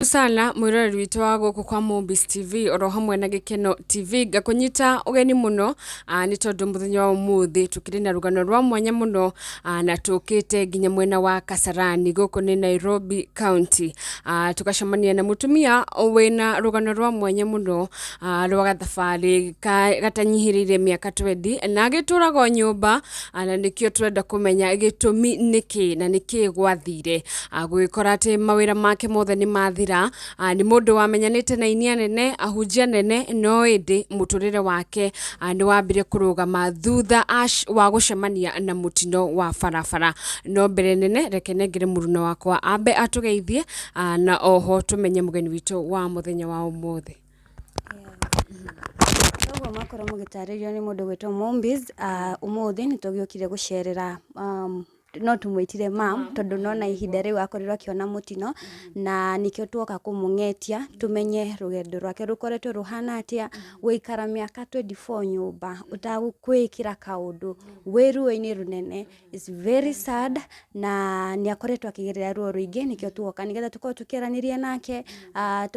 Sana mwiroreri witu wa guku kwa Mobis TV oro hamwe na Gikeno TV gakunyita ugeni muno ni tondu muthenya wa umuthi tukiri na rugano rwa mwanya muno na tukite nginya mwena wa Kasarani guku ni Nairobi County tukacemania na mutumia wina rugano rwa mwanya muno rwa gathabari gatanyihirire miaka 20 na agituraga nyumba na nikio turenda kumenya gitumi niki na niki gwathire gwikora ati mawira make mothe ni mathira ni mundu wamenyanite na inia nene ahunjia nene no indi muturire wake ni wambire kurugama thutha wa gucemania na mutino wa barabara no mbere nene reke nengere muruno wakwa ambe atugeithie na oho tumenye mugeni witu wa muthenya wa umuthi. Togo makoro mugitaririo ni mundu gwitwo Mobis umuthi ni tugiukire gucerera no tumwitire mam tondu nona ihinda riu akorirwo akiona mutino na nikio tuoka kumungetia tumenye rugendo rwake rukoretwo ruhana atia guikara miaka 24 nyumba utagukwikira kaundu wiruini runene is very sad na ni akoretwo akigerera ruo ruingi nikio tuoka nigetha tukorwo tukiraniria nake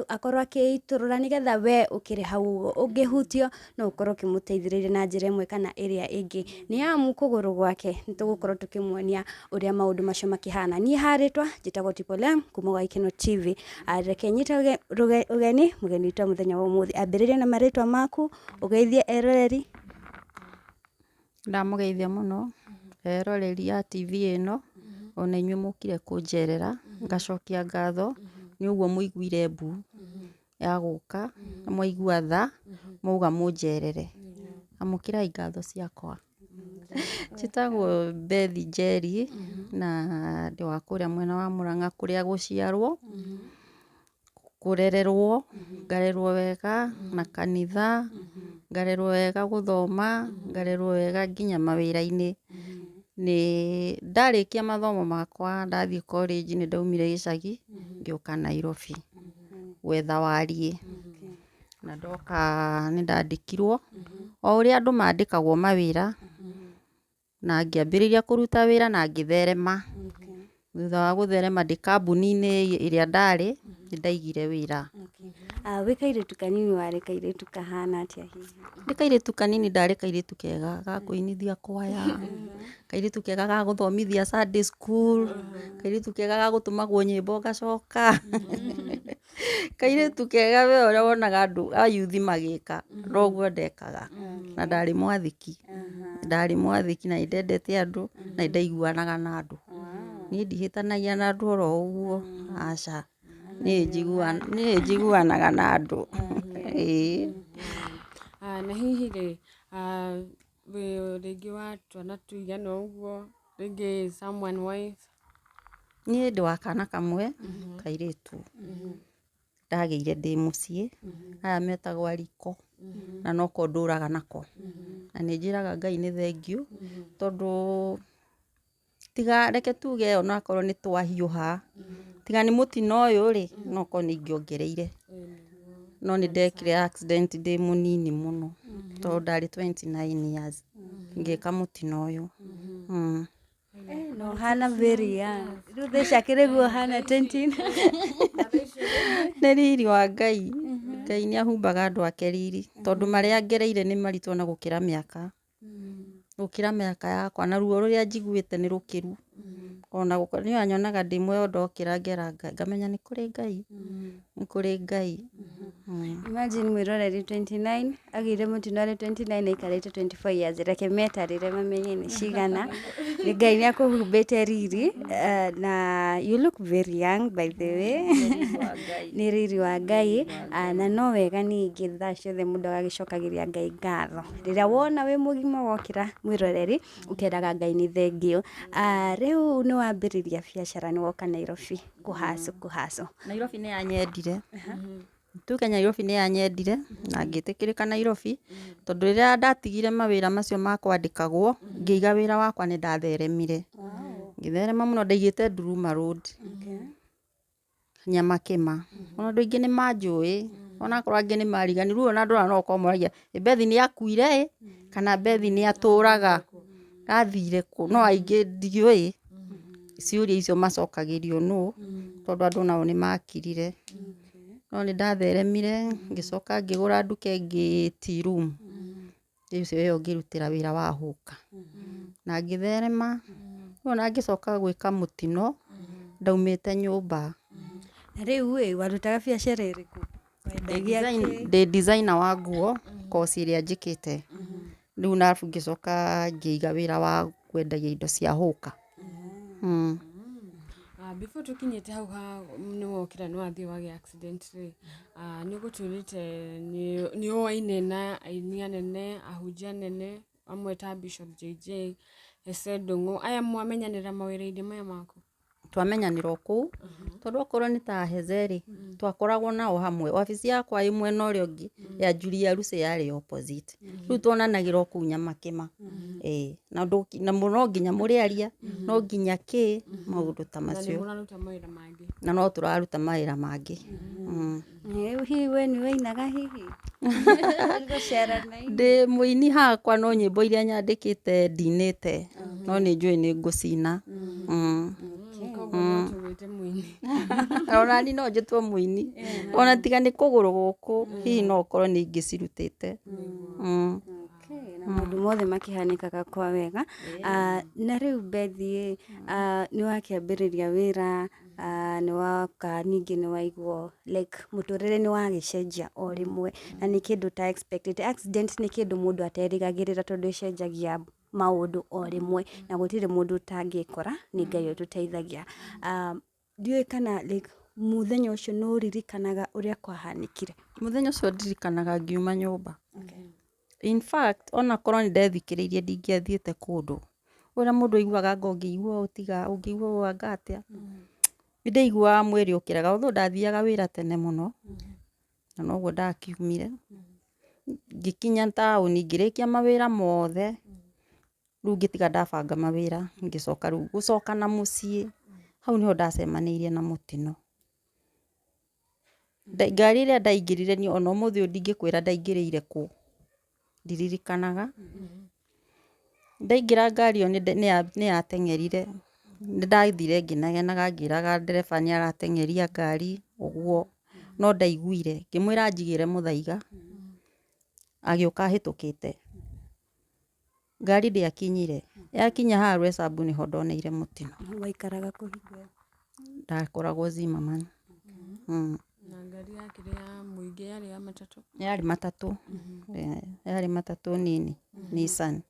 akorwo akiiturura nigetha we ukiri hau ungihutio no ukorwo kimuteithiririe na njira imwe kana iria ingi ni amu kuguru gwake nitugukorwo tukimwonia uria maundu macio makihana ni haritwa jitagwo Tipolem kuma wa Gikeno TV reke nyita ugeni mugeni witu muthenya wa umuthi ambiriria na maritwa maku ugeithie eroreri. Ndamugeithia muno eroreri ya TV ino ona inywe mukire kunjerera ngacokia ngatho ni uguo muiguire mbu ya guka na mwaigua tha mauga munjerere amukirai ngatho ciakwa. Chitagwo Bethi Njeri na ndi wa kuria mwena wa Murang'a kuria guciarwo kurererwo ngarerwo wega na kanitha ngarerwo wega guthoma ngarerwo wega nginya mawira-ini ni ndarikia mathomo makwa ndathie college ni ndaumire gicagi ngioka Nairobi wetha warie na ndoka ni ndandikirwo o uria andu mandikagwo mawira na ngiambiriria kuruta wira na ngitherema thutha wa gutherema ndi kambuni-ini iria ndari ndaigire wira. Wi kairitu kanini wari kairitu kahana atia hihi? Ndi kairitu kanini ndari kairitu kega ga kuinithia kwaya kairitu kega ga guthomithia Sunday school kairitu kega ga gutumagwo nyimbo gacoka kairitu kega we uria wonaga andu a youth magika noguo ndekaga na ndari mwathiki na ndendete andu na ndaiguanaga na andu ni ndihitanagia na andu oro uguo aca ni njiguanaga na andu na hihi ri we ringi wa twana tuigana uguo ringi someone wife ni ndi wa kana kamwe kairitu ndageire ndi mucii aya metagwo ariko na noko nduraga nako na ninjiraga Ngai ni thengiu tondu tiga reke tuge ona korwo ni twahiuha tiga ni mutino uyu ri noko ningiongereire no ni ndekire accident ndi munini muno tondu ndari 29 years ngika mutino uyu no hana very young ruthe shakiriguo hana 20 ni riri wa Ngai Ngai ni ahumbaga andu ake riri tondu maria ngereire ni maritwo na gukira miaka yakwa na ruo ruria njiguite ni rukiru ona ni anyonaga ndi mwe ndokira ngera ngamenya ni kuri Ngai. Imagine mwiroreri 29 agire mutino ari 29 na ikarite 24 years reke metarire mamenye ni cigana ni Ngai ni akuhumbite riri na you look very young by the way ni riri wa Ngai na no wega ningi thaa ciothe mundu agagicokagiria Ngai ngatho riria wona wi mugima wokira mwiroreri ukeraga Ngai ni thengiu. Riu ni wambiriria biacara ni woka Nairobi kuhaso Nairobi ni yanyendire tuke Nairobi ni yanyendire na ngitikirika Nairobi tondu riria ndatigire mawira macio ma kwandikagwo ngiiga wira wakwa ni ndatheremire ngitherema muno ndaigite Nduruma Road Nyamakima ona andu aingi ni manjui ona korwo angi ni mariganiru ona andu no komoragia Bethi ni akuire kana Bethi ni aturaga athire ku no aingi ndiui ciũria icio macokagĩrio nũ tondũ andũ nao nĩ makirire. No nĩ ndatheremire ngĩcoka ngĩgũra nduka ĩngĩ tea room, ũcio ĩyo ngĩrutĩra wĩra wa hũka, na ngĩtherema ona ngĩcoka gwĩka mũtino ndaumĩte nyũmba. Rĩu warutaga biacara ĩrĩkũ? Ndĩ designer wa nguo, koci ĩrĩa njĩkĩte. Rĩu arabu ngĩcoka ngĩiga wĩra wa kwendagia indo cia hũka. Before tukinyĩte hau nĩ wokĩra nĩ wathiĩ wagĩa accident rĩ, nĩ ũgũtwĩrĩte nĩ ũwaine na aini anene, ahunjia anene, amwe ta Bishop JJ, Hesse Ndung'u, aya mwamenyanĩra mawĩra-inĩ maya maku? Twamenyanĩra o kũu, tondũ okorwo nĩ ta Hesse rĩ, twakoragwo nao hamwe. Wabici yakwa ĩ mwena ũrĩa ũngĩ, ya Julia Russe yarĩ opposite. Rĩu tuonanagĩra o kũu Nyamakĩma. Na no nginya mũrĩaria, no nginya maũndũ ta macio. Na nĩ mũraruta mawĩra mangĩ? Na no tũraruta mawĩra mangĩ. Hihi we nĩ wainaga hihi? Ndĩ mũini hakwa, no nyĩmbo iria nyandĩkĩte ndinĩte, no nĩ njũĩ nĩ ngũcina. Ona ni no njĩtwo mũini, ona tiga nĩ kũgũrũ gũkũ, hihi no ũkorwo nĩ ingĩcirutĩte. Na maũndũ mothe makĩhanĩkaga kwa wega. Na rĩu Bethi, nĩ wakĩambĩrĩria wĩra, nĩ waka ningĩ nĩ waiguo like mũtũrĩre nĩ wagĩcenjia o rĩmwe, na nĩ kĩndũ ta expected. Accident nĩ kĩndũ mũndũ aterĩgagĩrĩra tondũ ĩcenjagia maũndũ o rĩmwe, na gũtirĩ mũndũ ũtangĩkora, nĩ Ngai ũtũteithagia. Ndiũĩ kana like mũthenya ũcio nĩ ũririkanaga ũrĩa kwahanĩkire? Mũthenya ũcio ndirikanaga ngiuma nyũmba. In fact, ona korwo nĩ ndethikĩrĩirie ndingĩathiĩte kũndũ. Ũrĩa mũndũ aiguaga anga ũngĩigua ũtiga, ũngĩigua anga atĩa. Nĩ ndaiguaga mwĩrĩ ũkĩrega, although ndathiaga wĩra tene mũno, na noguo ndakiumire. Ngĩkinya taũni ngĩrĩkia mawĩra mothe, rĩu ngĩtiga ndabanga mawĩra, ngĩcoka rĩu gũcoka na mũciĩ, hau nĩho ndacemanĩirie na mũtino. Ngari ĩrĩa ndaingĩrire niĩ ona ũmũthĩ ũyũ ndingĩkwĩra ndaingĩrĩire kũ, ndiririkanaga. Ndaingĩra ngari ĩyo nĩ yateng'erire, nĩ ndathire ngĩnegenaga ngĩraga ndereba nĩ arateng'eria ngari ũguo, no ndaiguire, ngĩmwĩra anjigĩre mũthaiga, agĩũka ahĩtũkĩte. Ngari ndĩakinyire, yakinya haha Roysambu nĩho ndoneire mũtino. Waikaraga kũhinga? Ndakoragwo Zimmerman. Na ngari yakĩrĩ ya mũingĩ yarĩ ya matatũ? Yarĩ matatũ, yarĩ matatũ nini, Nissan.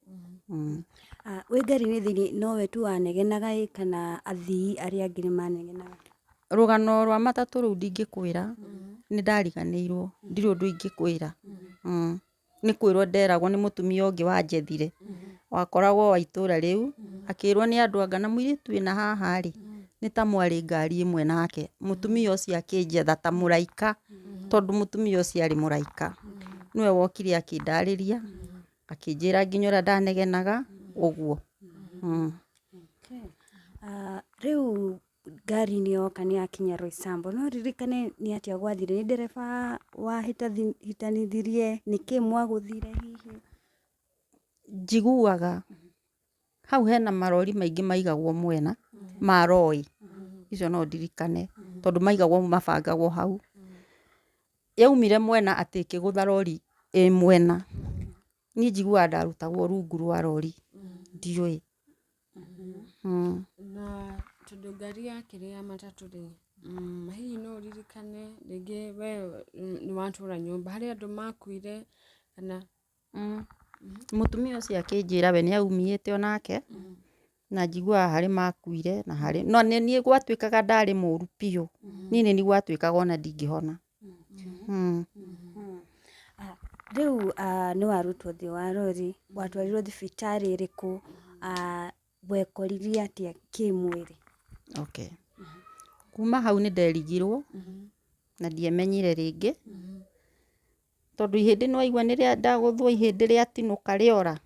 Wĩ ngari-inĩ thĩinĩ nowe tu wanegenaga kana athii arĩa angĩ nĩ manegenaga? Rũgano rwa matatũ rũu ndingĩkwĩra, nĩ ndariganĩirwo, ndirĩ ũndũ ingĩkwĩra. Nĩ kwĩrwo nderagwo nĩ mũtumia ũngĩ wanjethire, wakoragwo wa itũũra rĩu, akĩrwo nĩ andũ anga na mũirĩtu wĩna haha rĩ, nĩ ta mwarĩ ngari ĩmwe nake. Mũtumia ũcio akĩnjetha ta mũraika, tondũ mũtumia ũcio arĩ mũraika. Nĩwe wokire akĩndarĩria, akĩnjĩra nginya ũrĩa ndanegenaga ũguo. Rĩu ngari nĩ yoka nĩ yakinya Roysambu, no ririkane nĩ atĩa gwathire? Nĩ ndereba wahĩtanithirie? Nĩkĩ mwagũthire hihi? Njiguaga hau hena marori maingĩ maigagwo mwena ma roi, icio no ndirikane, tondũ maigagwo mabangagwo hau. Yaumire mwena atĩ ĩkĩgũtha rori ĩ mwena, niĩ njiguaga ndarutagwo rungu rwa rori, ndiũĩ. Na tondũ ngari yakĩrĩ ya matatũ rĩ, hihi no ũririkane rĩngĩ we nĩ watũũra nyũmba harĩ andũ makuire kana? Mũtumia ũcio akĩnjĩra we nĩ aumĩte onake, na njiguaga harĩ makuire na harĩ, no niĩ gwatuĩkaga ndarĩ mũũru biũ, niĩ nĩ gwatuĩkaga ona ndingĩhona. Rĩu nĩ warutwo thĩ wa rori, watwarirwo thibitarĩ ĩrĩkũ, wekoririe atĩa kĩmwĩrĩ? Okay. Kuma hau nĩ nderigirwo na ndiemenyire rĩngĩ, tondũ ihĩndĩ nĩ waigua nĩrĩa ndagũthwo ihĩndĩ rĩatinũka rĩora,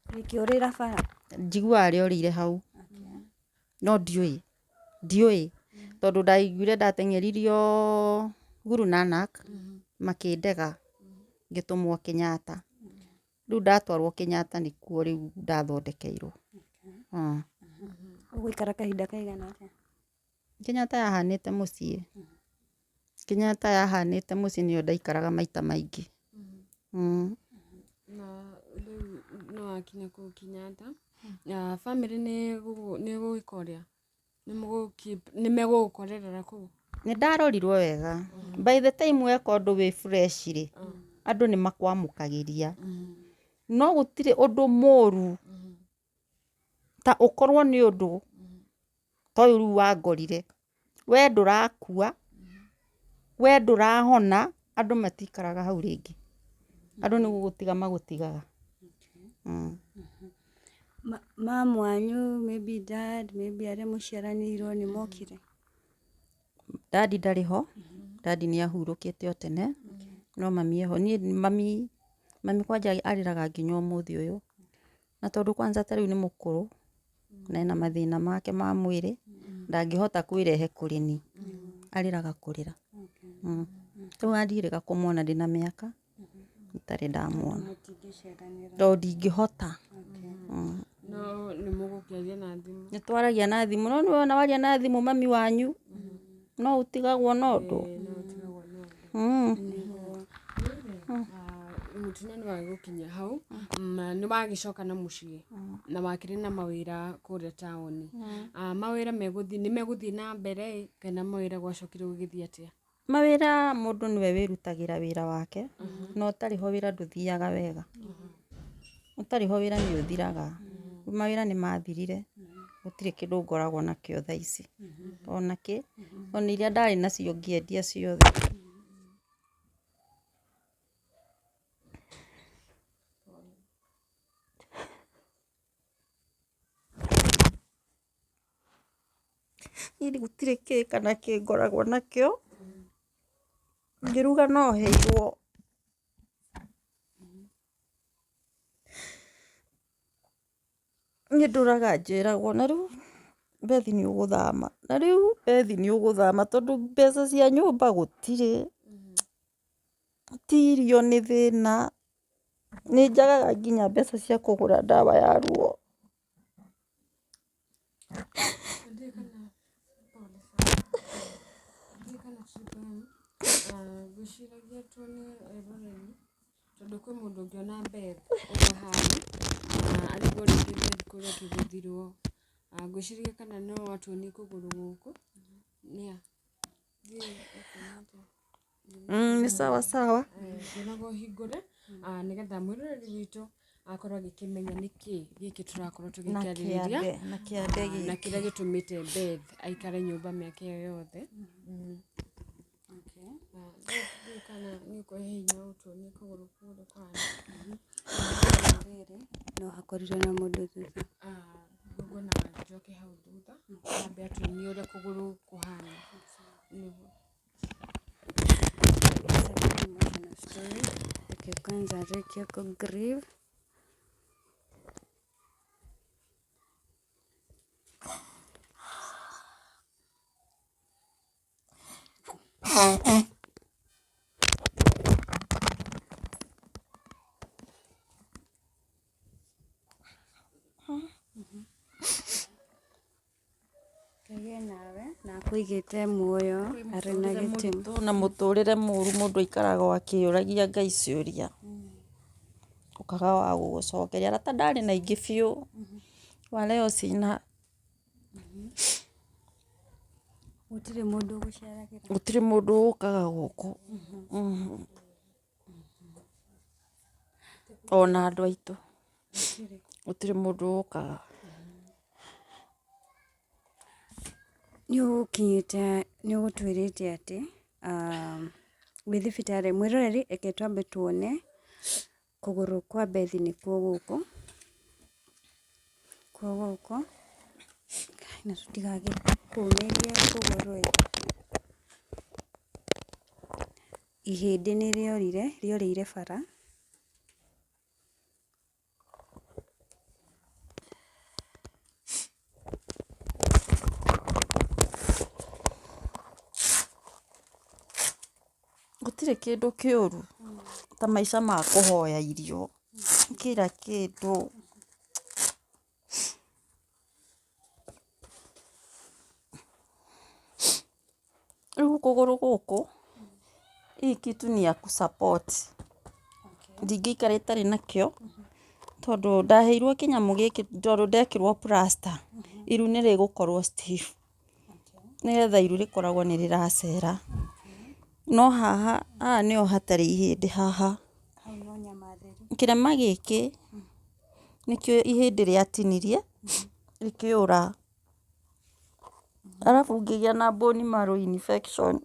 rĩkĩũrĩra bara? Njiguaga rĩorĩire hau, no ndiũĩ, tondũ ndaiguire ndateng'eririo Guru Nanak makĩndega ngĩtũmwo Kenyatta. Rĩu ndatwarwo Kenyatta nĩkuo rĩu ndathondekeirwo. Ũgũikara kahinda kaigana atĩa? Kenyatta yahanĩte mũciĩ. Kenyatta yahanĩte mũciĩ nĩyo ndaikaraga maita maingĩ. Na rĩu no wakinya kũu Kenyatta, bamĩrĩ nĩ gũgĩka ũrĩa? Nĩ megũgũkorerera kũu? Nĩ ndarorirwo wega. By the time weka ũndũ wĩ fresh rĩ, andũ nĩ makwamũkagĩria. No gũtirĩ ũndũ mũru ta ũkorwo nĩ ũndũ ta ũyũ rĩu wangorire. We ndũrakua, we ndũrahona, andũ matikaraga hau rĩngĩ. Andũ nĩ gũgũtiga magũtigaga. Mamu wanyu, maybe dad, maybe arĩa mũciaranĩirwo nĩ mokire? Dadi ndarĩ ho. Dadi nĩ ahurũkĩte o tene. No mami eho. Niĩ mami kwanja arĩraga nginya ũmũthĩ ũyũ. Na tondũ kwanza ta rĩu nĩ mũkũrũ na ena mathĩna make ma mwĩrĩ, ndangĩhota kwĩrehe kũrĩ niĩ. Arĩraga kũrĩra. Rĩu ndirĩga kũmuona ndĩna mĩaka itarĩ ndamuona. Tondũ ndingĩhota. No nĩ mũgũkĩaria na thimũ? Nĩ twaragia na thimũ. No nĩ wona waria na thimũ mami wanyu, no ũtigagwo na ũndũ. Mũtino nĩ wagĩgũkinya hau, nĩ wagĩcoka na mũciĩ na wakĩrĩ na mawĩra kũrĩa taũni. Mawĩra nĩ megũthiĩ na mbere kana mawĩra gwacokire gũgĩthiĩ atĩa? Mawĩra mũndũ nĩwe wĩrutagĩra wĩra wake, no ũtarĩ ho wĩra ndũthiaga wega. Ũtarĩ ho wĩra nĩ ũthiraga. Mawĩra nĩ mathirire, gũtirĩ kĩndũ ngoragwo nakĩo thaa ici. Ona kĩ, ona iria ndarĩ nacio ngĩendia ciothe. Niĩ gũtirĩ kĩ kana kĩ ngoragwo nakĩo, ngĩruga no heirwo. Niĩ ndũraga njĩragwo na rĩu Bethi nĩ ũgũthama. Na rĩu Bethi nĩ ũgũthama tondũ mbeca cia nyũmba gũtirĩ. Ti irio nĩ thĩna. Nĩ njagaga nginya mbeca cia kũgũra ndawa ya ruo. Ngwĩciragia tuone Rũreni, tondũ kwĩ mũndũ ũngĩona Beth ũkahana arigwo rĩngĩ Beth kũrĩa kĩgũthirwo. Ngwĩciragia kana no atuonie kũgũrũ gũkũ. Nĩa? Nĩ sawa sawa. Ngwĩraga ũhingũre nĩgetha mwĩroreri witũ akorwo agĩkĩmenya nĩkĩ gĩkĩ tũrakorwo tũgĩkĩarĩrĩria na kĩrĩa gĩtũmĩte Beth aikare nyũmba mĩaka ĩyo yothe. Kana nĩ ũkũhe hinya ũtuonie kũgũrũ kũrĩa kũhana. No hakorirwo na mũndũ thutha. Ngwĩna njoke hau thutha, ambe atuonie ũrĩa kũgũrũ kũhana. Reke kwanza arĩkie kũ-grieve. Ngai nawe na akũigĩte muoyo arĩ na gĩtĩmo. Na mũtũrĩre mũru mũndũ aikaraga akĩũragia Ngai ciũria. Ũkaga wa gũgũcokeria. Arata ndarĩ na ingĩ biũ. Wa leo sina. Gũtirĩ mũndũ ũgũceragĩra. Gũtirĩ mũndũ ũkaga gũkũ. Ona andũ aitũ. Gũtirĩ mũndũ ũkaga. Nĩ ũgũkinyĩte, nĩ ũgũtwĩrĩte atĩ wĩ thibitarĩ. Mwĩroreri reke twambe tuone kũgũrũ kwa Bethi nĩkuo gũkũ. Kuo gũkũ. Na tũtigagĩkũmĩrie kũgũrũ. Ihĩndĩ nĩ rĩorĩire bara. Gũtirĩ kĩndũ kĩũru ta maica ma kũhoya irio. Kila kĩndũ. Riu kuguru guku hii kitu ni ya kusupport ndingĩikara itarĩ nakĩo tondu ndaheirwo kĩnyamũ gĩkĩ tondu ndekĩrwo plaster iru nĩ rĩgũkorwo stiff nĩgetha iru rĩkoragwo nĩ rĩracera no haha nĩho hatarĩ ihĩndĩ haha kĩrema gĩkĩ nĩkĩo ihĩndĩ rĩatinirie rĩkĩũra alafu ngĩgĩa na bone marrow infection.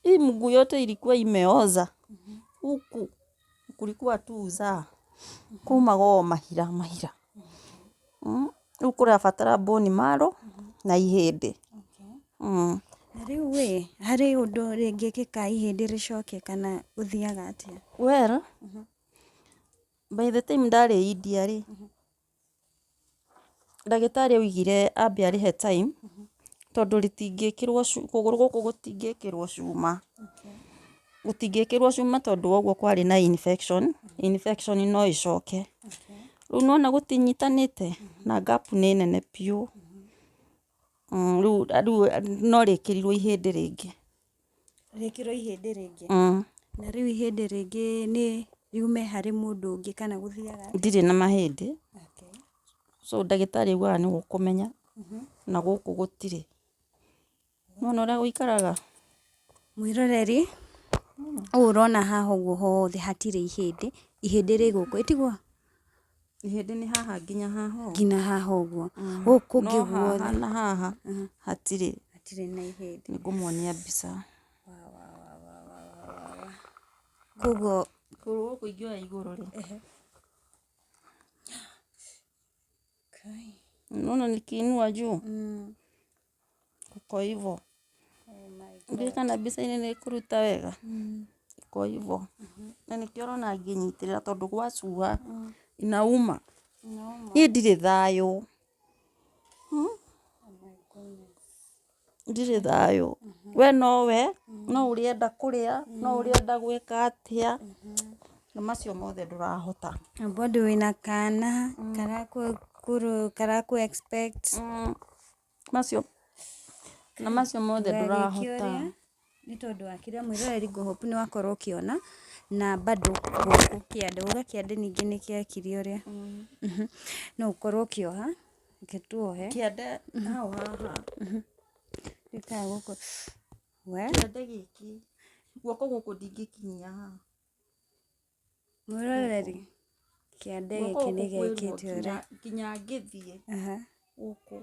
Hii mguu yote ilikuwa imeoza huku kulikuwa tu uzaa kumagwo mahira rĩu kũrabatara bone marrow na ihĩndĩ. Na rĩu harĩ ũndũ rĩngĩkĩka ihĩndĩ rĩcoke kana gũthiaga atĩa? Well, by the time ndarĩ India rĩ ndagĩtarĩ augire ambe arĩhe time tondu rĩtingĩkĩrwo kũgũrũ gũkũ gũtingĩkĩrwo cuma gũtingĩkĩrwo cuma tondu woguo kwarĩ na infection no ĩcoke rĩu nĩwona gũtinyitanĩte na gap nĩ nene biũ rĩu no rĩkĩrirwo ihĩndĩ rĩngĩ. Rĩkĩrwo ihĩndĩ rĩngĩ? Na rĩu ihĩndĩ rĩngĩ nĩ riume harĩ mũndũ ũngĩ kana gũthiaga? Ndirĩ na mahĩndĩ so ndagĩtarĩ augaga nĩ gũkũmenya na gũkũ gũtirĩ. Nĩwona ũrĩa gũikaraga? Mwĩroreri ũũ ũrona haha ũguo hothe hatirĩ ihĩndĩ rĩ gũkũ ĩtigwo? Ihĩndĩ nĩ haha nginya haha nginya haha ũguo gũkũ kũngĩ guothe na haha hatirĩ na ihĩndĩ. Nĩngũmuonia mbica. Koguo gũkũ ingĩoya igũrũ rĩ unaona nikiinua juu uko hivyo. Ngĩkana mbica-inĩ nĩ ĩkũruta wega uko hivyo na nĩkĩo ũrona ngĩnyitĩrĩra tondu gwacuha inauma niĩ ndirĩ thayũ ndirĩ thayũ. We no ũrĩenda kũrĩa no ũrĩenda gwĩka atĩa na macio mothe ndũrahota. Bado wĩna kana karaku expect macio mothe ndũrahota nĩ tondu wa kĩrĩa mwĩroreri ngũhope nĩ wakorwo ũkĩona na bado gũkũ kĩande ningĩ nĩ gĩakire ũrĩa no ũkorwo ũkĩoha tuohe kĩande hau haha gĩkaga gũkũ kĩande gĩkĩ guoko gũkũ ndingĩkinyia haha mwĩroreri kĩande gĩkĩ nĩ gĩkĩte ũrĩa nginya ngĩthiĩ gũkũ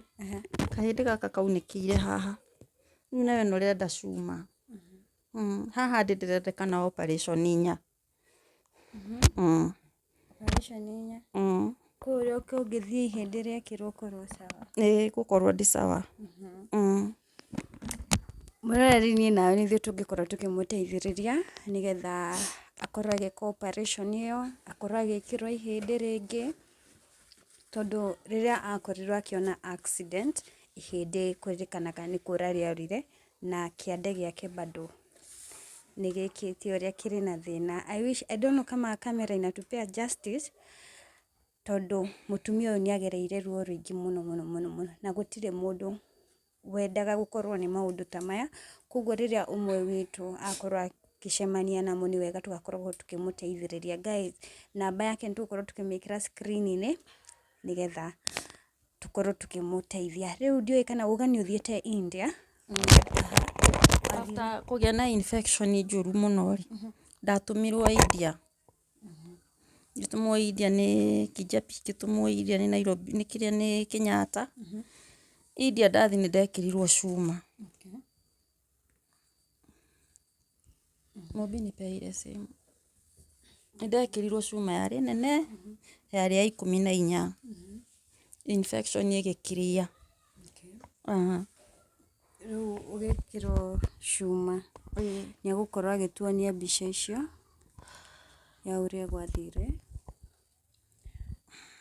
kahĩndĩ gaka kaunĩkĩire haha rĩu nawe nĩ ũrenda cuma haha ndĩrendekana operation 4 operation 4 kũrĩa ũngĩthiĩ ihĩndĩ rĩekĩrwo ũkorwo sawa gũkorwo ndĩ sawa. Mwĩroreri niĩ nawe nĩthuĩ tũngĩkorwo tũkĩmũteithĩrĩria nĩgetha akorwo agĩka operation ĩyo akorwo agĩkĩrwo ihĩndĩ rĩngĩ tondu rĩrĩa akorirwo akĩona accident ihĩndĩ kwĩrĩkanaga nĩ kũra rĩaurire na kĩande gĩake bado nĩ gĩkĩte ũrĩa kĩrĩ na thĩna. I don't know kama camera inatupea justice tondu mũtumia ũyũ nĩ agereire ruo rũingĩ mũno na gũtirĩ mũndũ wendaga gũkorwo nĩ maũndũ ta maya koguo rĩrĩa ũmwe witũ akorwo akĩcemania namo nĩ wega tũgakorwo tũkĩmũteithĩrĩria. Guys, namba yake nĩ tũgũkorwo tũkĩmĩkĩra screen-inĩ nĩgetha tũkorwo tũkĩmũteithia. Rĩu ndiũĩ kana uga nĩ ũthiĩte India after kũgĩa na infection njũru mũno rĩ ndatũmirwo India ngĩtũmwo India nĩ Kijabi ngĩtũmwo India nĩ Nairobi nĩ kĩrĩa nĩ Kenyatta. India ndathi nĩ ndekĩrirwo cuma Mobi nipeire simu nĩ ndekĩrirwo cuma yarĩ nene yarĩ ya 14 infection ĩgĩkiria. Rĩu ũgĩkĩrwo cuma nĩ egũkorwo agĩtuonia mbica icio ya ũrĩa gwathire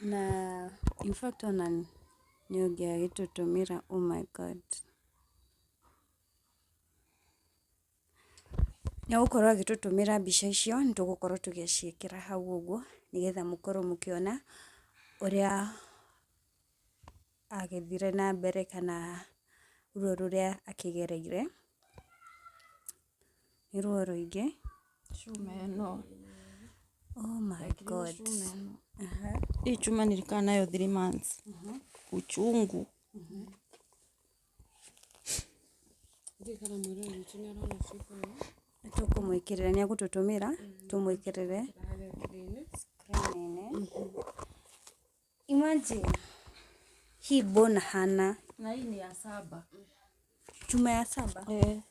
na in fact ona nĩ ũngĩagĩtũtũmĩra. Oh my God, nĩ egũkorwo agĩtũtũmĩra mbica icio nĩ tũgũkorwo tũgĩciĩkĩra hau ũguo nĩgetha mũkorwo mũkĩona ũrĩa agĩthire na mbere kana ruo rũrĩa akĩgereire nĩ ruo rũingĩ. Chuma ĩno. Oh my God. Chuma ĩno. Hii chuma nilikaa nayo 3 months. Uchungu. Tũkũmwĩkĩrĩra, nĩ egũtũtũmĩra tũmwĩkĩrĩre screen-inĩ. Imagine hii mbona hana, Na hii ni ya 7. chuma ya 7.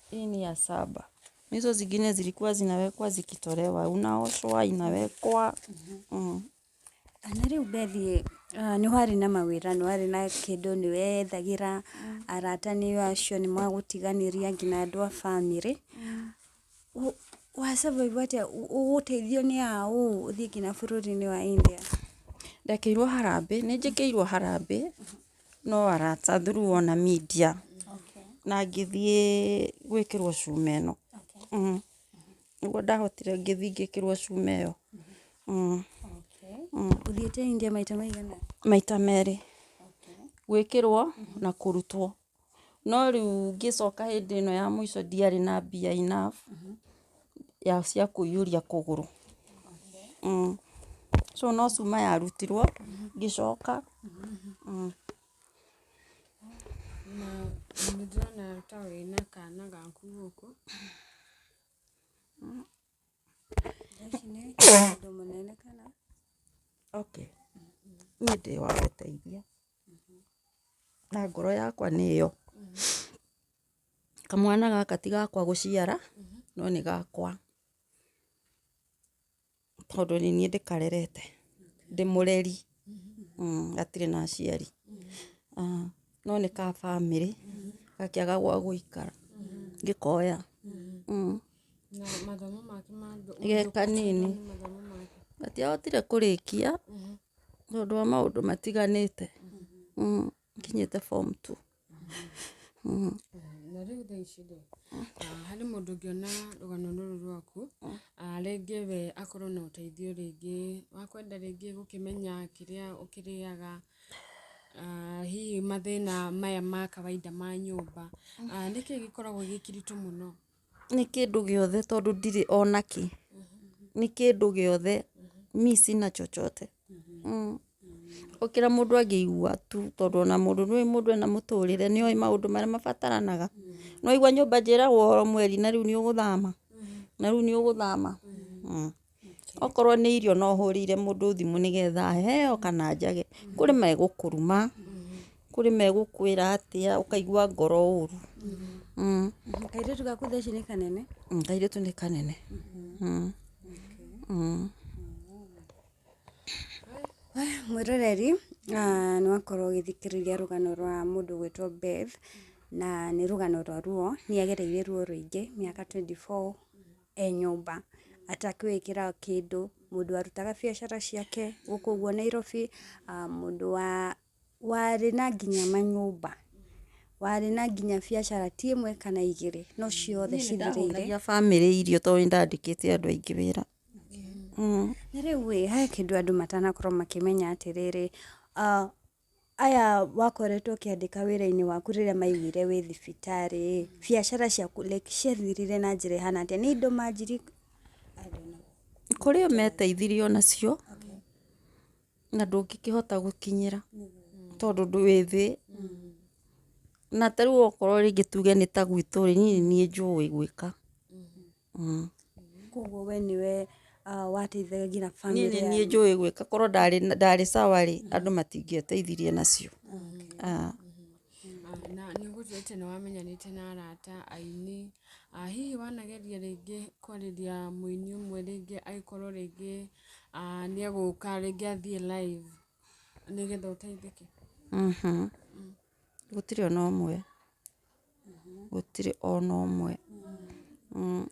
Hii ni ya 7. Hizo zingine zilikuwa zinawekwa zikitolewa, unaoshwa inawekwa. Na rĩu Bethi, nĩ warĩ na mawĩra, nĩ warĩ na kĩndũ nĩ wethagĩra, arata nĩ acio nĩ magũtiganĩria nginya andũ a bamĩrĩ. Wa survive atĩa, ũgũteithio nĩ a ũthiĩ nginya bũrũri-inĩ wa India? Ndekĩirwo harambĩ, nĩ njĩkĩirwo harambĩ, no arata through ona media. Na ngĩthiĩ gwĩkĩrwo cuma ĩno. Nĩguo ndahotire ngĩthiĩ ngĩkĩrwo cuma ĩyo. Ũthiĩte India maita maigana? Maita merĩ. Gwĩkĩrwo na kũrutwo. No rĩu ngĩcoka hĩndĩ ĩno ya mũico ndiarĩ na mbia enough ya cia kũiyũria kũgũrũ. So no cuma yarutirwo, ngĩcoka. Na nĩndĩrona ta wĩna kana gaku gũkũ. Ici nĩ ũndũ mũnene kana? Okay. Niĩ ndĩ wa gũteithia. Na ngoro yakwa nĩyo. Kamwana gaka ti gakwa gũciara, no nĩ gakwa. Tondũ nĩ niĩ ndĩkarerete. Ndĩ mũreri. Gatirĩ na aciari. No nĩ ka bamĩrĩ, gakĩaga gwa gũikara. Ngĩkoya. Na mathomo make Ge kanini. Gatiahotire kũrĩkia, tondũ wa maũndũ matiganĩte. Nginyĩte form 2. na rĩu thaa ici rĩ, harĩ mũndũ ũngĩona rũgano rũrũ rwaku, rĩngĩ we akorwo na ũteithio rĩngĩ wa kwenda rĩngĩ gũkĩmenya kĩrĩa ũkĩrĩaga, hihi mathĩna maya ma kawaida ma nyũmba, nĩkĩ gĩkoragwo gĩkĩritũ mũno? Nĩ kĩndũ gĩothe tondũ ndirĩ onaki. Nĩ kĩndũ gĩothe. Mi sina chochote. Okĩra mũndũ angĩigua tu, tondũ ona mũndũ ena mũtũrĩre nĩ oĩ maũndũ marĩa mabataranaga. No igua nyũmba njĩragwo mweri na rĩu nĩ ũgũthama. Na rĩu nĩ ũgũthama. Okorwo nĩ irio no hũrĩire mũndũ thimũ nĩgetha heo kana njage. Kũrĩ megũkũruma. Kũrĩ megũkwĩra atĩa, ũkaigua ngoro ũru. Kairĩtu gaku thaa ici nĩ kanene? Kairĩtu nĩ kanene. Mwĩroreri, nĩ wakorwo ũgĩthikĩrĩria rũgano rwa mũndũ gwĩtwo Beth, na nĩ rũgano rwa ruo, nĩ agereire ruo rũingĩ, mĩaka 24 e nyũmba, atakĩwĩkĩra kĩndũ, mũndũ warutaga biacara ciake gũkũ ũguo Nairobi, mũndũ warĩ na nginya manyũmba, warĩ na nginya biacara ti ĩmwe kana igĩrĩ, no ciothe cithirĩire. Nĩ bamĩrĩ irio tondũ nĩ ndandĩkĩte andũ aingĩ wĩra. Na rĩu he kĩndũ andũ matanakorwo makĩmenya atĩrĩrĩ, aya wakoretwo ũkĩandĩka wĩra-inĩ waku rĩrĩa maiguire wĩ thibitarĩ, biacara ciaku ciathirire na njĩra ĩhana atĩa? Nĩ indo manjiri? Kũrĩ o meteithirio nacio, na ndũngĩkĩhota gũkinyĩra, tondũ wĩ thĩ. Na ta rĩu okorwo rĩngĩ tuge nĩ ta gwitũ rĩ, niĩ njũĩ gwĩka. Koguo we nĩwe wateithagia nginya Niĩ bamĩrĩ niĩ njũĩ gwĩka, korwo ndarĩ sawa rĩ, andũ matingĩeteithirie nacio. Na nĩ ũgũtuĩte nĩ wamenyanĩte na arata aini, hihi wanageria rĩngĩ kwarĩria mũini ũmwe rĩngĩ agĩkorwo rĩngĩ nĩ egũka rĩngĩ athiĩ live nĩgetha ũteithĩke? Gũtirĩ ona ũmwe. Gũtirĩ ona ũmwe.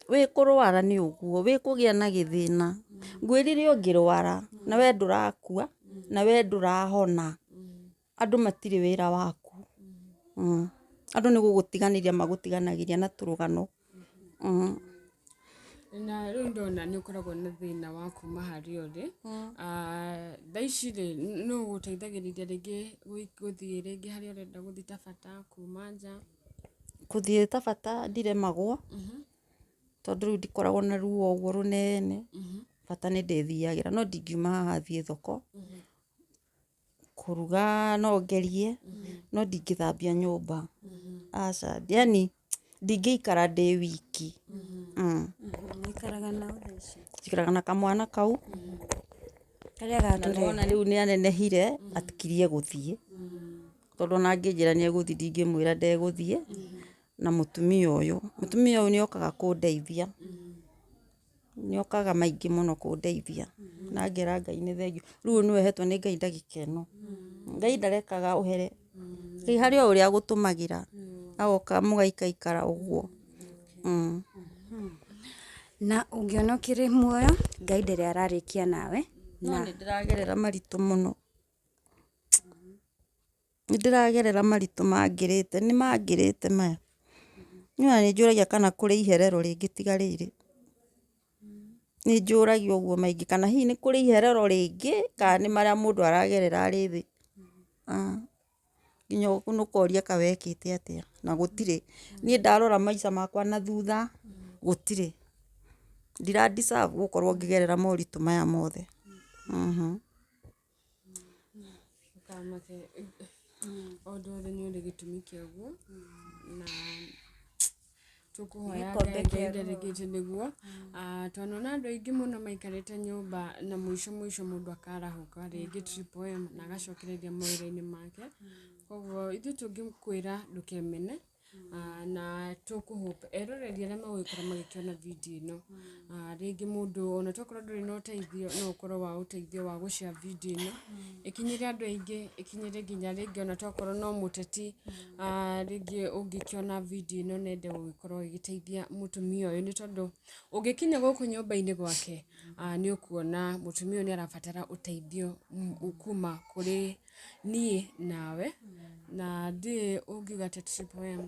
Wĩ kũrwara nĩ ũguo, wĩ kũgĩa na gĩthĩna. Ngwĩrire ũngĩrwara na we ndũrakua na we ndũrahona, andũ matirĩ wĩra waku. Andũ nĩ gũgũtiganĩria magũtiganagĩria na tũrũgano. Na rĩu ndona nĩ ũkoragwo na thĩna wa kuma harĩa ũrĩ. Thaa ici rĩ, nĩ ũgũteithagĩrĩria rĩngĩ gũthiĩ rĩngĩ harĩa ũrenda gũthiĩ ta bata kuma nja? Gũthiĩ ta bata ndiremagwo, tondu riu ndikoragwo na ruo uguo runene bata ni ndithiagira no ndingiuma haha thie thoko kuruga no ngerie no ndingithambia nyumba aca yani ndingiikara ndi wiki njikaraga na kamwana kau karia gature ona riu ni anenehire atikirie guthie tondu ona anginjira ni eguthie ndingimwira ndeguthie na mutumia uyu ni okaga kundeithia ni okaga maingi muno kundeithia na ngera Ngai ni thengiu riu ni wehetwo ni Ngai ndagika ino Ngai ndarekaga uhere Ngai hari o uria agutumagira agoka mugaikaikara uguo na ungiona ukiri muoyo Ngai ndere ararikia nawe no ni ndiragerera maritu muno ni ndiragerera maritu mangirite ni mangirite maya niona ni njuragia kana kuri iherero ringi tiga riri ni njuragia uguo maingi kana hihi ni kuri iherero ringi kana ni maria mundu aragerera ari thi nginya nukoria ka wekite atia na gutire ni ndarora maica makwa na thutha gutire ndira deserve gukorwo ngigerera moritu maya mothe Ondo othe ni uri gitumi kiaguo na tukuhoya Ngai nderegete niguo tondu andu aingi muno maikarite nyumba na mwisho mundu akarahuka ringi triple M na agacokereria mawira-ini make koguo ithu tungikwira ndukemene na tukuhope eroreri aria magwikora magikiona video ino ringi mundu ona tokorwo nduri na uteithio no ukorwo wa uteithio wa gushare video ino ikinyire andu aingi ikinyire nginya ringi ona tokorwo no muteti ringi ungikiona video ino nende gugikorwo igiteithia mutumia uyu ni tondu ungikinya guku nyumba-ini gwake ni ukuona mutumia uyu ni arabatara uteithio kuma kuri nie nawe na ndi ungiuga triple M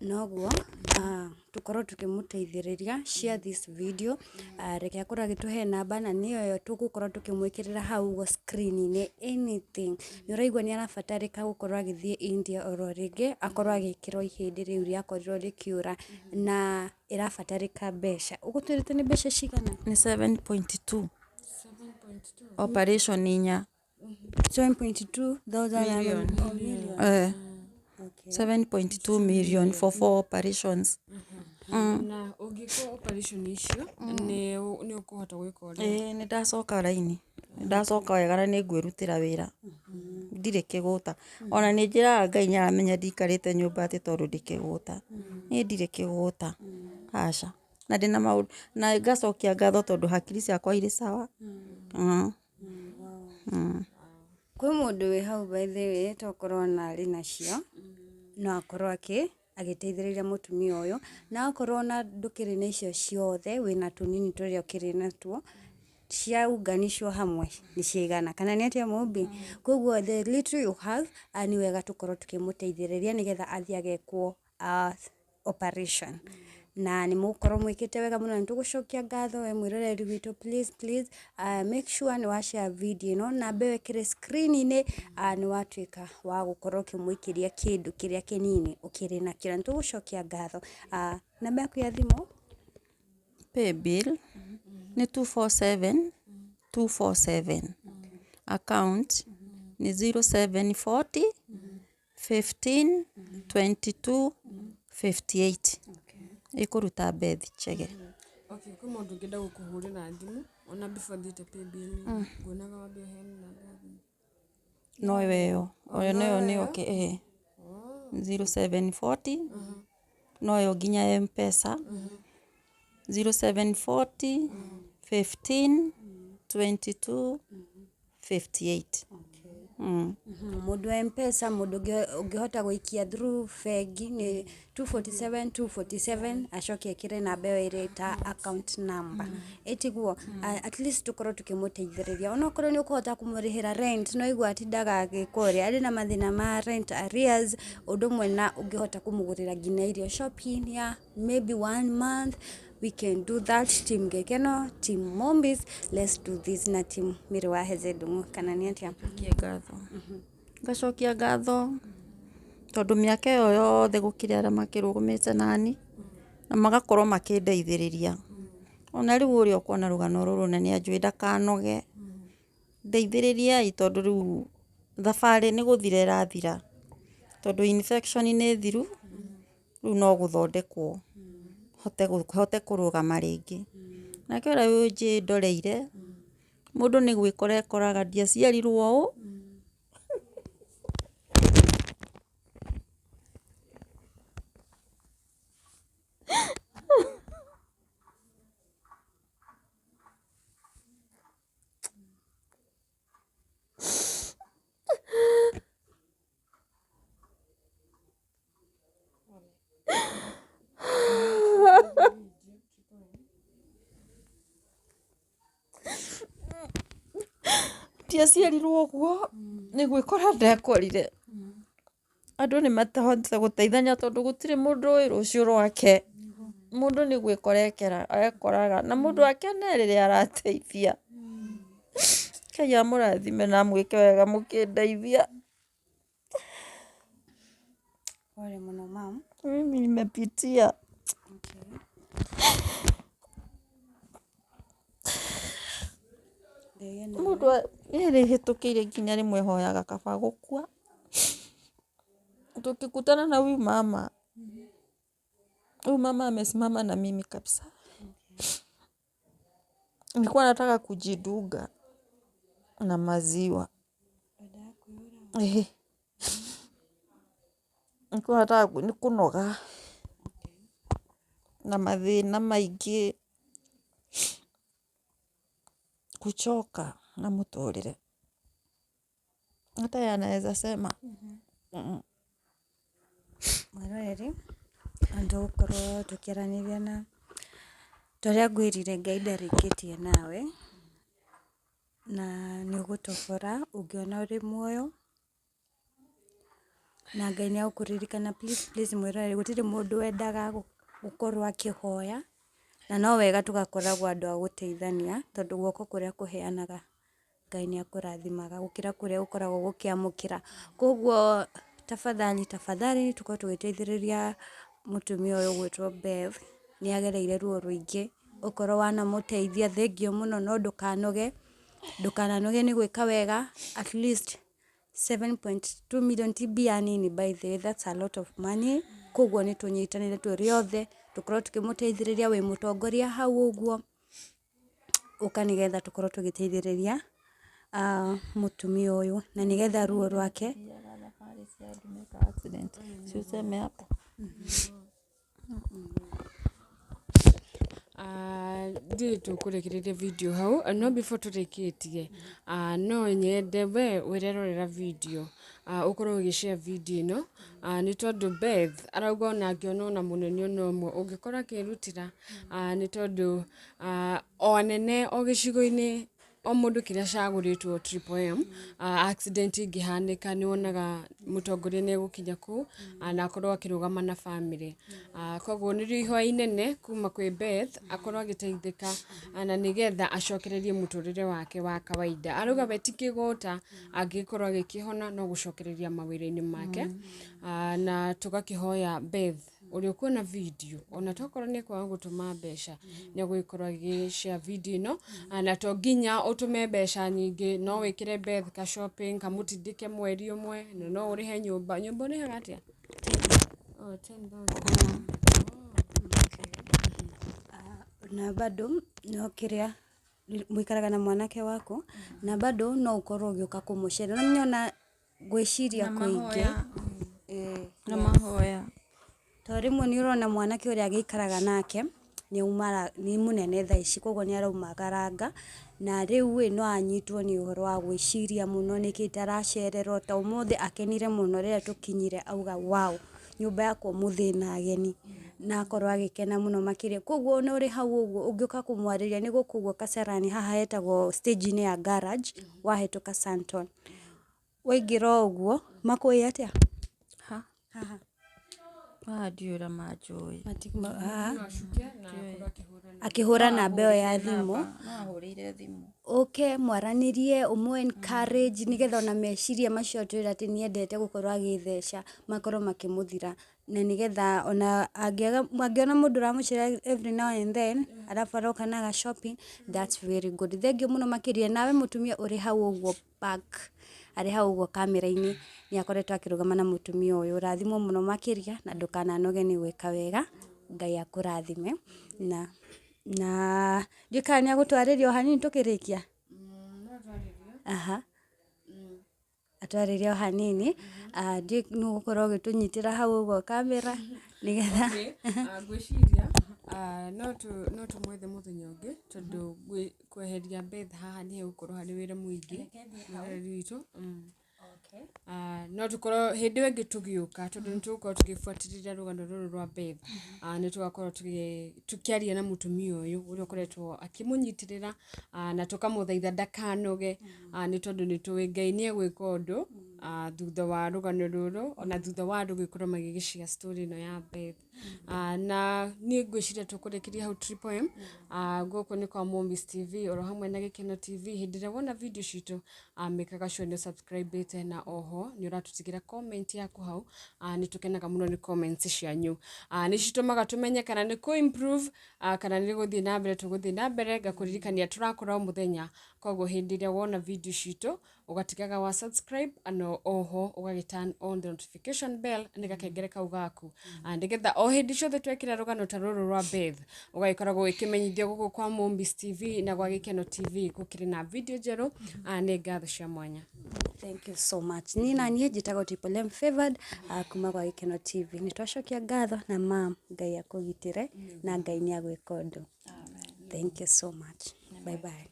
noguo tukorwo tukimuteithiriria share this video reke akorwo agituhe namba na niyo yo tugukorwo tukimwikirira hau go screen-ini anything ni uraigua ni arabatarika gukorwo agithie India oro ringi akorwo agikirwo ihindi riu riakorirwo rikiura na irabatarika mbeca ugutwirite ni mbeca cigana ni 7.2 operation inya 7.2 million. 7.2 million for 4 operations. Na ungiko operation icio ni ukuhota gwika uri ni ndacoka raini ndacoka wega ni ngwirutira wira ndire kiguta ona ni njiraga Ngai ni aramenya ndikarite nyumba ati tondu ndikiguta ni ndire kiguta aca na ndina maundu na ngacokia ngatho tondu hakiri ciakwa iri sawa kwi mundu wi hau by the way tokorwo na ari nacio no akorwo agiteithiriria mutumia uyu na akorwo na ndukiri na icio ciothe wina tunini turia ukiri natuo cia unganisho hamwe ni cigana kana ni atia mumbi koguo the little you have ani wega tukorwo tukimuteithiriria nigetha athie agekwo operation na ni mukorwo mwikite wega muno ni tugucokia ngatho we mwiroreri witu please make sure ni wa share video ino na bewekire screen-ini ni watuika wa gukorwo kimwikiria kindu kiria kinini ukiri na kira ni tugucokia ngatho namba yaku ya thimu pay bill ni 247 account ni 0740 15 22 58 ikuruta Beth Chege. Okay, kwa mundu ngenda gukuhurira thimu ona before thite pay bill ngonaga wambe hen namba no weyo oyo ni okay 0740 no yo ginya M-Pesa 0740 15 22 58 mundu wa M-Pesa mundu ungihota guikia through fegi ni 247 acoke kire namba yo ireta account number etiguo at least tukorwo tukimuteithiriria ona korwo ni ukuhota kumurihira rent no igwa atindaga agikuria ari na mathina ma rent arrears undu mwena ungihota kumugurira ginya irio shopping ya maybe 1 month we can do that. Team Gekeno, Team Mombis, let's do this na team Mirwa Hezedungu kana ni atia ngatho ngacokia ngatho tondu miaka iyo yothe gukire aria makirugumite nani na magakorwo makindeithĩrĩria. Ona rĩu ũrĩa ũkuona rũgano rũrũ na nĩanjũĩ ndakanoge, ndeithĩrĩriai tondũ rĩu thabarĩ nĩ gũthira ĩrathira, tondũ infection nĩ thiru, rĩu no gũthondekwo hote kũrũgama rĩngĩ. Nake ũrĩa ũnjĩndoreire, mũndũ nĩ gwĩkora ekoraga ndiaciarirwo ũũ. Ndiaciarirwo ũguo, nĩ gwĩkora ndekorire. Andũ nĩ matahotete gũteithania tondũ gũtirĩ mũndũ ũĩ rũciũ rwake. Mũndũ nĩ gwĩkora ekoraga, na mũndũ akene rĩrĩa arateithia. Ngai amũrathime na mwĩke wega mũkĩndeithia. Pole mũno mam. Mimi nimepitia. Mũndũ nĩrĩhĩtũkĩire nginya rĩmwe hoyaga kaba gũkua. Tukikutana na huyu mama amesimama na mimi kabisa. Nilikuwa nataka kujidunga na maziwa. Nilikuwa nataka kunoga na mathĩna maingĩ, kuchoka na mũtũrĩre. Hata yeye anaweza sema. Mwaroreri, andũ gũkorwo tũkĩaranĩria na torĩa ngwĩrire Ngai ndarĩkĩtie nawe, na nĩ ũgũtobora ũngĩona ũrĩ muoyo, na Ngai nĩ agũkũririkana. Please mwĩroreri, gũtirĩ mũndũ wendaga gũkorwo akĩhoya, na no wega tũgakoragwo andũ a gũteithania, tondũ guoko kũrĩa kũheanaga Ngai nĩ akũrathimaga gũkĩra kũrĩa gũkoragwo gũkĩamũkĩra. Koguo tafadhali tũkorwo tũgĩteithĩrĩria mũtumia ũyũ ũgwĩtwo Beth, nĩ agereire ruo rũingĩ. Ũkorwo wanamũteithia thengio mũno, no ndũkananoge nĩ gwĩka wega. At least 7.2 million ti mbia nini by the way, that's a lot of money. Koguo nĩ tũnyitanĩre tũrĩ othe, tũkorwo tũkĩmũteithĩrĩria wĩ mũtongoria hau ũguo, ũka nĩgetha tũkorwo tũgĩteithĩrĩria mũtumia ũyũ, na nĩgetha ruo rwake ndiĩ tũkũrekereria video hau, no before tũrĩkĩtie, no nyende we wĩrerorera video, ũkorwo ũgĩshare video ĩno, nĩ tondũ Beth arauga ona angĩona ona mũnene ona ũmwe ũngĩkora akĩrutĩra, nĩ tondũ o anene o gĩcigo-inĩ o mũndũ kĩrĩa cagũrĩtwo Triple M, accident ingĩhanĩka nĩ wonaga mũtongoria nĩ egũkinya kũu na akorwo akĩrũgama na family. Koguo nĩrĩo ihoya inene kuma kwĩ Beth akorwo agĩteithĩka na nĩgetha acokererie mũtũrĩre wake wa kawaida. Arauga we ti kĩgũta, angĩkorwo agĩkĩhona no gũcokereria mawĩra-inĩ make, na tũgakĩhoya Beth ũrĩa ũkuona video, ona tokorwo nĩ kwaga gũtũma mbeca, nĩ egũgĩkorwo agĩshare video ĩno, na to nginya ũtũme mbeca nyingĩ, no wĩkĩre Beth ka shopping kamũtindĩke mweri ũmwe, no ũrĩhe nyũmba ũrĩhaga atĩa? 10,000. Na bado no kĩrĩa mũikaraga na mwanake waku, na bado no ũkorwo ũgĩũka kũmũcerera. No nyona gwĩciria kũingĩ na mahoya, to rĩmwe nĩ ũrona mwanake ũrĩa agĩikaraga nake nĩ mũnene thaa ici, koguo nĩ araumagaranga, na rĩu no anyitwo nĩ ũhoro wa gwĩciria mũno, nĩkĩ itaracererwo. Ta ũmũthĩ akenire mũno rĩrĩa tũkinyire, auga wow, nyũmba yakwa ũmũthĩ ĩna ageni, na akorwo agĩkena mũno makĩria. Koguo no ũrĩ hau ũguo ũngĩũka kũmwarĩria, nĩ gũkũ ũguo Kasarani, haha hetagwo stage-inĩ ya garage wahĩtũka Santon. Waingĩra ũguo makũĩ atĩa? haha ndiũra manjũĩ akihura na mbeo ya thimu no ahũrĩire thimũ mwaranirie umwe encourage nigetha ona meciria macio twĩra atĩ niendete gũkorwo agĩtheca makorwo makĩmũthira na nigetha ona angĩona mũndũ ũramũcera every now and then arabu aroka naga shopping, that's very good. Thengiũ mũno makĩria nawe mũtumia ũrĩ hau ũguo arĩ hau ũguo kamera-inĩ nĩ akoretwo akĩrũgama na mũtumia ũyũ. Rathimwo mũno makĩria na ndũkananoge nĩ gwĩka wega. Ngai akũrathime na ndiũĩ kana nĩ agũtwarĩria o hanini tũkĩrĩkia. Atwarĩria o hanini ndiũĩ nĩ ũgũkorwo ũgĩtũnyitĩra hau ũguo kamera nĩgetha ngwĩciria no tũmwethe mũthenya ũngĩ tondũ kweheria Beth haha nĩ hegũkorwo harĩ wĩra mũingĩ witũ. No tũkorwo hĩndĩ ĩyo ĩngĩ tũgĩũka tondũ nĩ tũgũkorwo tũgĩbuatĩrĩra rũgano rũrũ rwa Beth. Nĩ tũgakorwo tũkĩaria na mũtumia ũyũ ũrĩa ũkoretwo akĩmũnyitĩrĩra na tũkamũthaitha ndakanoge nĩ tondũ nĩ tũĩ Ngai nĩ egwĩka ũndũ thutha wa rũgano rũrũ ona thutha wa andũ gũkorwo magĩgĩshare story ĩno ya Beth. Na niĩ ngwĩciria tũkũrĩkĩria hau Triple M. Gũkũ nĩ kwa Mombis TV oro hamwe na Gĩkeno TV. Hĩndĩ ĩrĩa wona video citũ mĩkaga sure nĩ subscribe na oho nĩ ũratũtigĩra comment yaku hau. Nĩ tũkenaga mũno nĩ comments cianyu. Nĩ citũmaga tũmenye kana nĩ kũ improve kana nĩ gũthiĩ na mbere tũgũthiĩ na mbere. Ngakũririkania tũrakora o mũthenya, koguo hĩndĩ ĩrĩa wona video citũ ũgatigaga wa subscribe ano oho ũgagĩ turn on the notification bell nĩ gakengere kau gaku nĩgetha o hĩndĩ ciothe twekĩra rũgano ta rũrũ rwa Beth ũgagĩkoragwo ũkĩmenyithio gũkũ kwa Mombis TV na gwa Gĩkeno TV gũkĩrĩ na video njerũ. Nĩ ngatho cia mwanya. Thank you so much. Niĩ njĩtagwo Triple M Favored kuma gwa Gĩkeno TV. Nĩ twacokia ngatho na mam, Ngai akũgitĩre na Ngai nĩ agwĩka ũndũ. Thank you so much. Bye bye.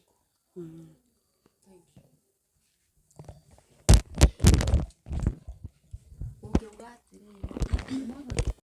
Thank you.